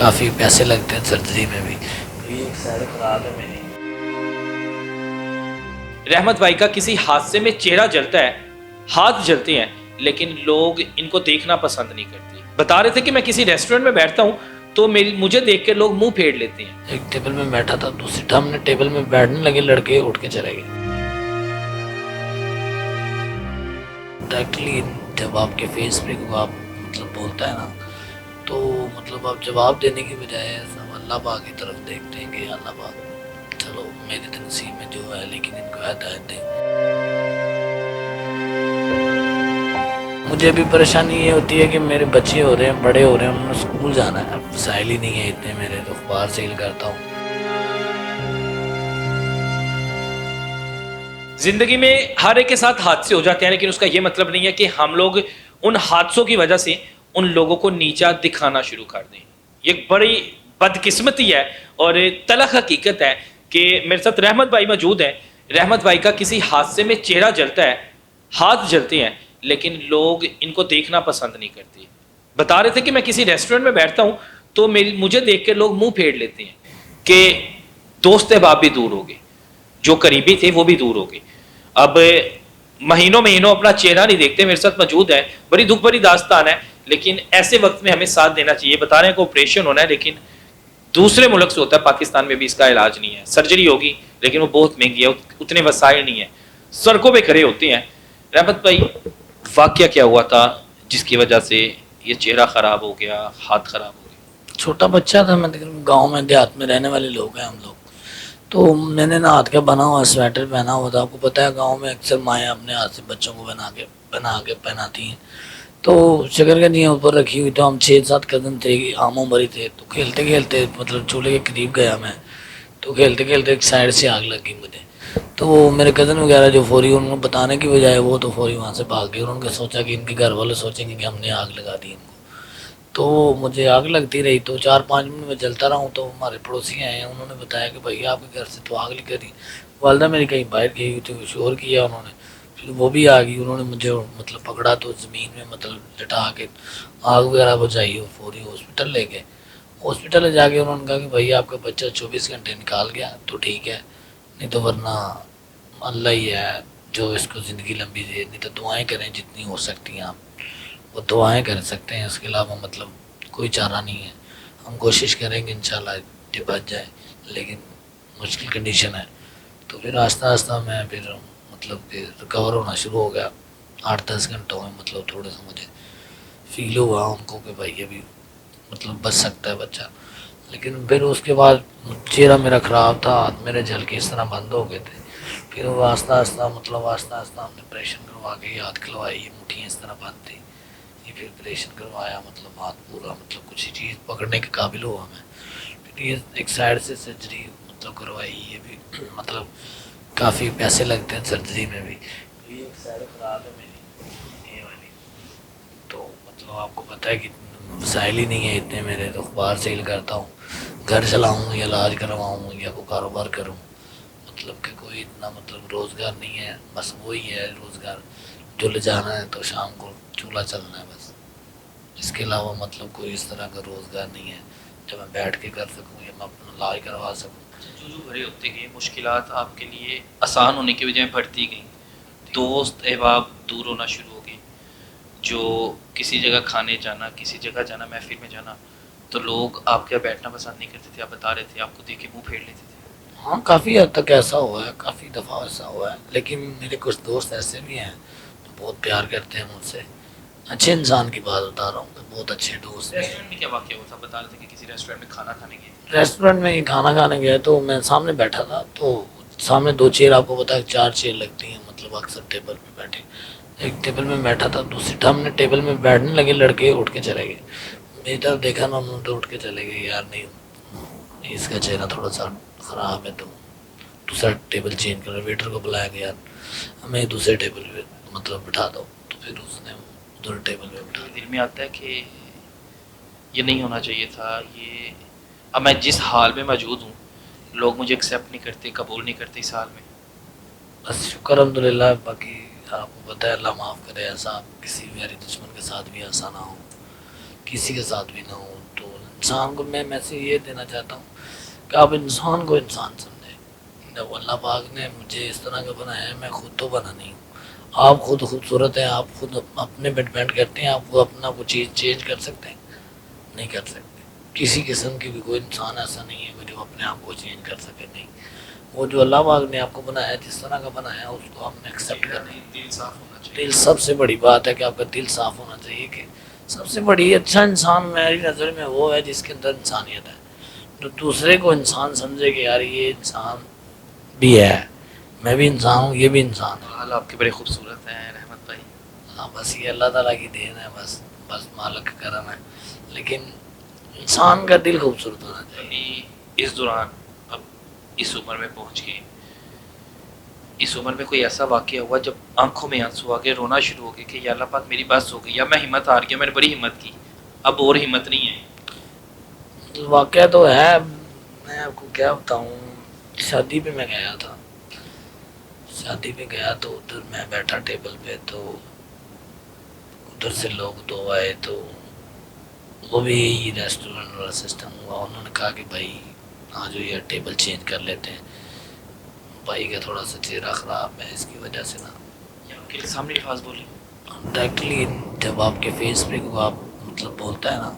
کافی پیسے لگتے ہیں سرجری میں بھی. یہ ایک سائڈ خراب ہے میری. رحمت بھائی کا کسی حادثے میں چہرہ جلتا ہے، ہاتھ جلتے ہیں، لیکن لوگ ان کو دیکھنا پسند نہیں کرتے. بتا رہے تھے کہ میں کسی ریسٹورنٹ میں بیٹھتا ہوں تو مجھے دیکھ کے لوگ منہ پھیر لیتے ہیں. ایک ٹیبل میں بیٹھا تھا، دوسری ہم نے ٹیبل میں بیٹھنے لگے، لڑکے اٹھ کے چلے گئے. ایکچولی جب آپ کے فیس پہ آپ بولتا ہے نا، تو آپ جواب دینے کی بجائے سب اللہ پاک کی طرف دیکھتے ہیں کہ اللہ پاک چلو میرے نصیب میں جو ہے، لیکن ان کو ہدایت دے. مجھے ابھی پریشانی یہ ہوتی ہے کہ میرے بچے ہو رہے ہیں، بڑے ہو رہے ہیں، انہوں نے اسکول جانا ہے. اب وسائل ہی نہیں ہے اتنے میرے، تو اخبار سیل کرتا ہوں. زندگی میں ہر ایک کے ساتھ حادثے ہو جاتے ہیں، لیکن اس کا یہ مطلب نہیں ہے کہ ہم لوگ ان حادثوں کی وجہ سے ان لوگوں کو نیچا دکھانا شروع کر دیں. یہ ایک بڑی بدقسمتی ہے اور تلخ حقیقت ہے کہ میرے ساتھ رحمت بھائی موجود ہیں. رحمت بھائی کا کسی حادثے میں چہرہ جلتا ہے، ہاتھ جلتے ہیں، لیکن لوگ ان کو دیکھنا پسند نہیں کرتے. بتا رہے تھے کہ میں کسی ریسٹورنٹ میں بیٹھتا ہوں تو مجھے دیکھ کے لوگ منہ پھیر لیتے ہیں کہ دوست احباب بھی دور ہو گئے، جو قریبی تھے وہ بھی دور ہو گئے. اب مہینوں اپنا چہرہ نہیں دیکھتے. میرے ساتھ موجود ہے، بڑی دکھ بھری داستان ہے، لیکن ایسے وقت میں ہمیں ساتھ دینا چاہیے. بتا رہے ہیں کہ آپریشن ہونا ہے، لیکن دوسرے ملک سے ہوتا ہے، پاکستان میں بھی اس کا علاج نہیں ہے. سرجری ہوگی لیکن وہ بہت مہنگی ہے، اتنے وسائل نہیں ہیں، سڑکوں پہ کھڑے ہوتے ہیں. رحمت بھائی، واقعہ کیا ہوا تھا جس کی وجہ سے یہ چہرہ خراب ہو گیا، ہاتھ خراب ہو گیا؟ چھوٹا بچہ تھا میں، گاؤں میں دیہات میں رہنے والے لوگ ہیں ہم لوگ. تو میں نے نا ہاتھ کا بنا ہوا سویٹر پہنا ہوا تھا. آپ کو پتہ ہے گاؤں میں اکثر مائیں اپنے ہاتھ سے بچوں کو بنا کے پہناتی ہیں. تو شکر گنجیاں اوپر رکھی ہوئی، تو ہم 6-7 کزن تھے، عام عمر ہی تھے. تو کھیلتے کھیلتے چولہے کے قریب گیا میں، تو کھیلتے کھیلتے ایک سائڈ سے آگ لگ گئی مجھے. تو میرے کزن وغیرہ جو فوری انہوں نے بتانے کی بجائے وہ تو فوری وہاں سے بھاگ گئے. انہوں نے سوچا کہ ان کے گھر والے سوچیں گے کہ ہم نے آگ لگا دی ان کو. تو مجھے آگ لگتی رہی، تو 4-5 منٹ میں جلتا رہا ہوں. تو ہمارے پڑوسی آئے ہیں، انہوں نے بتایا کہ بھائی آپ کے گھر سے تو آگ لگ رہی. والدہ میری کہیں باہر گئی ہوئی تھی، شور کیا انہوں نے، پھر وہ بھی آ گئی. انہوں نے مجھے پکڑا تو زمین میں لٹا کے آگ وغیرہ بجھائی، اور فوری ہاسپٹل لے گئے. ہاسپٹل میں جا کے انہوں نے کہا کہ بھائی آپ کا بچہ 24 گھنٹے نکال گیا تو ٹھیک ہے، نہیں تو ورنہ اللہ ہی ہے جو اس کو زندگی لمبی دے. نہیں تو دعائیں کریں جتنی ہو سکتی ہیں، آپ وہ دعائیں کر سکتے ہیں، اس کے علاوہ کوئی چارہ نہیں ہے. ہم کوشش کریں گے انشاءاللہ یہ بچ جائے، لیکن مشکل کنڈیشن ہے. تو پھر آہستہ آہستہ میں پھر کہ ریکور ہونا شروع ہو گیا. 8-10 گھنٹوں میں تھوڑا سا مجھے فیل ہوا ان کو کہ بھائی ابھی بچ سکتا ہے بچہ. لیکن پھر اس کے بعد چہرہ میرا خراب تھا، ہاتھ میرے جل کے اس طرح بند ہو گئے تھے. پھر وہ آہستہ آہستہ ہم نے آپریشن کروا کے یہ ہاتھ کھلوائی، یہ مٹھیاں اس طرح بند تھی، یہ پھر آپریشن کروایا. ہاتھ پورا کچھ ہی چیز پکڑنے کے قابل ہوا میں. پھر یہ ایک سائڈ سے سرجری کروائی، یہ بھی کافی پیسے لگتے ہیں سرجری میں بھی. یہ ایک سائڈ خراب ہے میری، یہ والی. تو آپ کو پتہ ہے کہ وسائل ہی نہیں ہے اتنے میرے، تو اخبار سیل کرتا ہوں، گھر چلاؤں یا علاج کرواؤں یا کوئی کاروبار کروں. کہ کوئی اتنا روزگار نہیں ہے. بس وہی ہے روزگار، جو لے جانا ہے تو شام کو چولہا چلنا ہے بس. اس کے علاوہ کوئی اس طرح کا روزگار نہیں ہے جو میں بیٹھ کے کر سکوں یا میں اپنا علاج کروا سکوں. جو بھرے ہوتے گئے، مشکلات آپ کے لیے آسان ہونے کی بجائے بڑھتی گئیں. دوست احباب دور ہونا شروع ہو گئے. جو کسی جگہ کھانے جانا، کسی جگہ جانا، محفل میں جانا، تو لوگ آپ کے بیٹھنا پسند نہیں کرتے تھے. آپ بتا رہے تھے آپ کو دیکھ کے منہ پھیر لیتے تھے. ہاں کافی حد تک ایسا ہوا ہے، کافی دفعہ ایسا ہوا ہے. لیکن میرے کچھ دوست ایسے بھی ہیں جو بہت پیار کرتے ہیں مجھ سے. اچھے انسان کی بات بتا رہا ہوں کہ بہت اچھے دوست. ریسٹورنٹ میں کیا واقعہ ہوا تھا؟ بتا رہے تھے کہ کسی ریسٹورنٹ میں کھانا کھانے گئے. ریسٹورنٹ میں ہی کھانا کھانے گئے تو میں سامنے بیٹھا تھا. تو سامنے 2 چیئر، آپ کو پتا ہے 4 چیئر لگتی ہیں اکثر ٹیبل پہ بیٹھے. ایک ٹیبل میں بیٹھا تھا، دوسری ہم نے ٹیبل میں بیٹھنے لگے، لڑکے اٹھ کے چلے گئے. میری طرف دیکھا نا، انہوں نے اٹھ کے چلے گئے. یار نہیں، اس کا چہرہ تھوڑا سا خراب ہے، تو دوسرا ٹیبل چینج کر. ویٹر کو بلایا گیا، ہمیں دوسرے ٹیبل پہ بٹھا دو. تو پھر اس نے ادھر ٹیبل پہ بٹھا. دل میں آتا ہے کہ یہ نہیں ہونا چاہیے تھا. یہ اب میں جس حال میں موجود ہوں، لوگ مجھے ایکسیپٹ نہیں کرتے، قبول نہیں کرتے اس حال میں. بس شکر الحمدللہ. باقی آپ کو پتہ ہے اللہ معاف کرے، ایسا کسی میری دشمن کے ساتھ بھی ایسا نہ ہو، کسی کے ساتھ بھی نہ ہو. تو انسان کو میں میسیج یہ دینا چاہتا ہوں کہ آپ انسان کو انسان سمجھیں. جب اللہ پاک نے مجھے اس طرح کا بنایا ہے, میں خود تو بنا نہیں ہوں. آپ خود خوبصورت ہیں, آپ خود اپنے پہ ڈپینڈ کرتے ہیں. آپ کو اپنا کوئی چیز چینج کر سکتے ہیں؟ نہیں کر سکتے. کسی قسم کی بھی کوئی انسان ایسا نہیں ہے جو اپنے آپ کو چینج کر سکے. نہیں, وہ جو اللہ پاک نے آپ کو بنایا, جس طرح کا بنایا, اس کو آپ نے ایکسیپٹ کرنا ہے. دل صاف ہونا چاہیے. دل سب سے بڑی بات ہے کہ آپ کا دل صاف ہونا چاہیے. کہ سب سے بڑی اچھا انسان میری نظر میں وہ ہے جس کے اندر انسانیت ہے, جو دوسرے کو انسان سمجھے کہ یار یہ انسان بھی ہے, میں بھی انسان ہوں, یہ بھی انسان ہے. حال آپ کے بڑے خوبصورت ہیں رحمت بھائی. ہاں بس یہ اللہ تعالیٰ کی دین ہے, بس مالک کا کرم ہے. لیکن انسان کا دل خوبصورت ہونا چاہیے. ابھی اس دوران اب اس عمر میں پہنچ کے اس عمر میں کوئی ایسا واقعہ ہوا جب آنکھوں میں آنسو آ گئے, رونا شروع ہو گئے کہ یا اللہ پاک میری بس ہو گئی, یا میں ہمت ہار گیا, میں نے بڑی ہمت کی, اب اور ہمت نہیں ہے؟ واقعہ تو ہے, میں آپ کو کیا بتاؤں. شادی پہ میں گیا تھا, شادی پہ گیا تو ادھر میں بیٹھا ٹیبل پہ, تو ادھر سے لوگ دو آئے, تو وہ بھی یہی ریسٹورنٹ والا سسٹم ہوا. انہوں نے کہا کہ بھائی آ جو یہ ٹیبل چینج کر لیتے ہیں, بھائی کا تھوڑا سا چہرہ خراب ہے, اس کی وجہ سے نا آپ کے سامنے الفاظ بولے. ڈائریکٹلی جب آپ کے فیس پہ کو آپ مطلب بولتا ہے نا,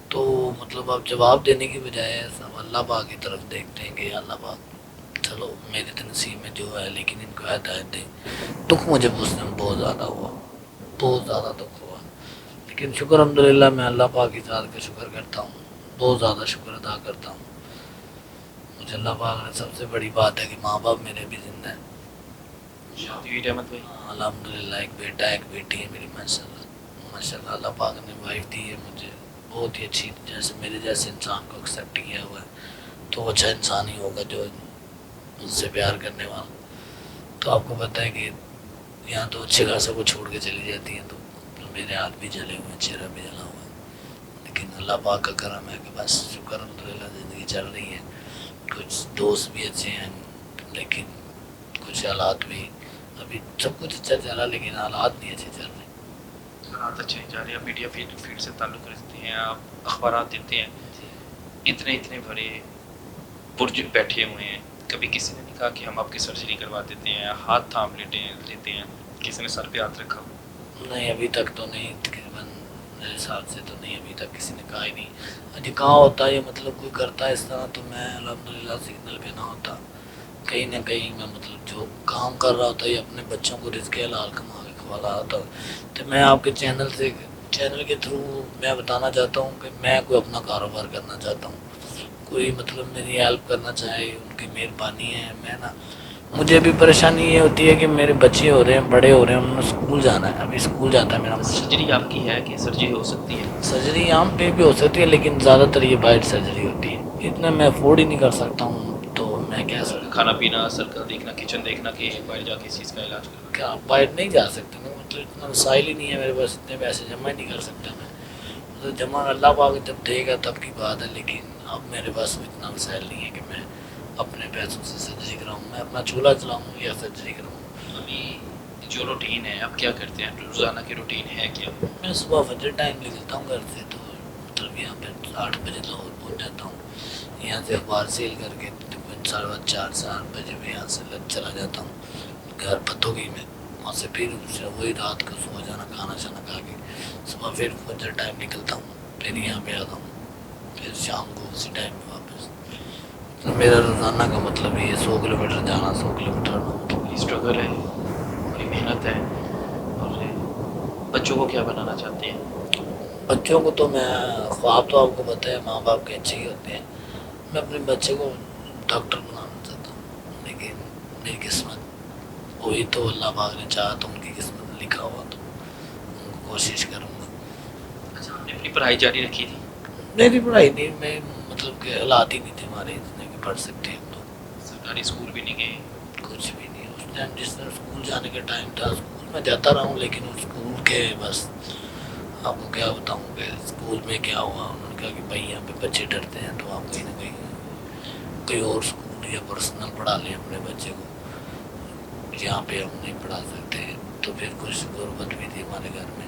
تو مطلب آپ جواب دینے کی بجائے سب اللہ پاک کی طرف دیکھتے ہیں کہ اللہ پاک چلو میرے تو نصیب میں جو ہے, لیکن ان کو ہدایت دیں. دکھ مجھے اس دن بہت زیادہ ہوا, بہت زیادہ دکھ ہوا. لیکن شکر الحمدللہ میں اللہ پاک کی ذات کا شکر کرتا ہوں, بہت زیادہ شکر ادا کرتا ہوں. مجھے اللہ پاک نے سب سے بڑی بات ہے کہ ماں باپ میرے بھی زندہ ہیں. شادی ہوئی رحمت بھائی؟ الحمدللہ ایک بیٹا ایک بیٹی ہے میری. ماشاء اللہ اللہ پاک نے وائف دی ہے مجھے, بہت ہی اچھی. جیسے میرے جیسے انسان کو ایکسیپٹ کیا ہوا ہے, تو اچھا انسان ہی ہوگا جو مجھ سے پیار کرنے والا. تو آپ کو پتہ ہے کہ یہاں تو اچھے خاصے کو چھوڑ کے چلی جاتی ہیں, تو میرے ہاتھ بھی جلے ہوئے ہیں, چہرہ بھی جلا ہوا ہے. لیکن اللہ پاک کا کرم ہے کہ بس شکر الحمدللہ زندگی چل رہی ہے. کچھ دوست بھی اچھے ہیں, لیکن کچھ حالات بھی, ابھی سب کچھ اچھا چلا لیکن حالات نہیں اچھے چل رہے. حالات اچھے نہیں جا رہے. آپ میڈیا فیلڈ سے تعلق رکھتے ہیں, آپ اخبارات دیتے ہیں, اتنے بڑے برج بیٹھے ہوئے ہیں, کبھی کسی نے نہیں کہا کہ ہم آپ کی سرجری کروا دیتے ہیں, ہاتھ تھام لیتے ہیں, کسی نے سر پہ ہاتھ رکھا؟ نہیں ابھی تک تو نہیں, تقریباً میرے حساب سے تو نہیں, ابھی تک کسی نے کہا ہی نہیں. جی کہاں ہوتا ہے یہ, مطلب کوئی کرتا ہے اس طرح تو میں الحمدللہ سگنل پہ نہ ہوتا, کہیں نہ کہیں میں مطلب جو کام کر رہا ہوتا ہے اپنے بچوں کو رزق حلال کما کے کھوالا ہوتا. تو میں آپ کے چینل کے تھرو میں بتانا چاہتا ہوں کہ میں کوئی اپنا کاروبار کرنا چاہتا ہوں, کوئی مطلب میری ہیلپ کرنا چاہے, ان کی مہربانی ہے. میں نا مجھے بھی پریشانی یہ ہوتی ہے کہ میرے بچے ہو رہے ہیں, بڑے ہو رہے ہیں, انہوں نے اسکول جانا ہے, ابھی اسکول جاتا ہے میرا. سرجری آپ کی ہے کہ سرجری ہو سکتی ہے؟ سرجری عام پہ بھی ہو سکتی ہے, لیکن زیادہ تر یہ بائٹ سرجری ہوتی ہے. اتنا میں افورڈ ہی نہیں کر سکتا ہوں, تو میں کیا سکتا ہوں. کھانا پینا, سرکل دیکھنا, کچن دیکھنا, کہ باہر جا کے اس چیز کا علاج کرنا. کیا بائٹ نہیں جا سکتے نا, مطلب اتنا وسائل ہی نہیں ہے میرے پاس, اتنے پیسے جمع ہی نہیں کر سکتا میں. مطلب جمع اللہ پاک جب دے گا تب کی بات ہے, لیکن اب میرے پاس اتنا وسائل نہیں ہے کہ میں اپنے پیسوں سے سرجری کراؤں. میں اپنا چولہا چلاؤں یا سرجری کراؤں. ابھی جو روٹین ہے آپ کیا کرتے ہیں, روزانہ کی روٹین ہے کیا؟ میں صبح فجر ٹائم نکلتا ہوں گھر سے, تو مطلب یہاں پہ 8 بجے لاہور پہنچ جاتا ہوں. یہاں سے اخبار سیل کر کے 4:30 سے 8 بجے میں یہاں سے چلا جاتا ہوں گھر پتوں کی میں. وہاں سے پھر وہی رات کو سو جانا, کھانا شانا کھا کے صبح پھر فجر ٹائم نکلتا ہوں, پھر یہاں پہ آتا ہوں, پھر شام کو اسی ٹائم میں واپس. تو میرا روزانہ کا مطلب یہ 100 کلومیٹر جانا, 100 کلومیٹر آنا. بڑی اسٹرگل ہے, بڑی محنت ہے. اور بچوں کو کیا بنانا چاہتے ہیں؟ بچوں کو تو میں, خواب تو آپ کو پتہ ہے ماں باپ کے اچھے ہی ہوتے ہیں. میں اپنے بچے کو ڈاکٹر بنانا چاہتا ہوں, لیکن میری قسمت وہی تو اللہ پاک نے چاہا, تو ان کی قسمت میں لکھا ہوا, تو ان کو کوشش کروں گا. اچھا, آپ نے اپنی پڑھائی جاری رکھی تھی؟ میری پڑھائی نہیں, میں مطلب کہ حالات ہی نہیں تھے ہمارے اتنے کہ پڑھ سکتے ہم لوگ. سرکاری اسکول بھی نہیں گئے؟ کچھ بھی نہیں. اس ٹائم جس طرح اسکول جانے کا ٹائم تھا اسکول میں جاتا رہا ہوں, لیکن اس اسکول کے بس آپ کو کیا بتاؤں کہ اسکول میں کیا ہوا. انہوں نے کہا کہ بھائی یہاں پہ بچے ڈرتے ہیں, تو آپ کہیں نہ کہیں کوئی اور اسکول یا پرسنل پڑھا لیں اپنے بچے کو, یہاں پہ ہم نہیں پڑھا سکتے. تو پھر کچھ غربت بھی تھی ہمارے گھر میں,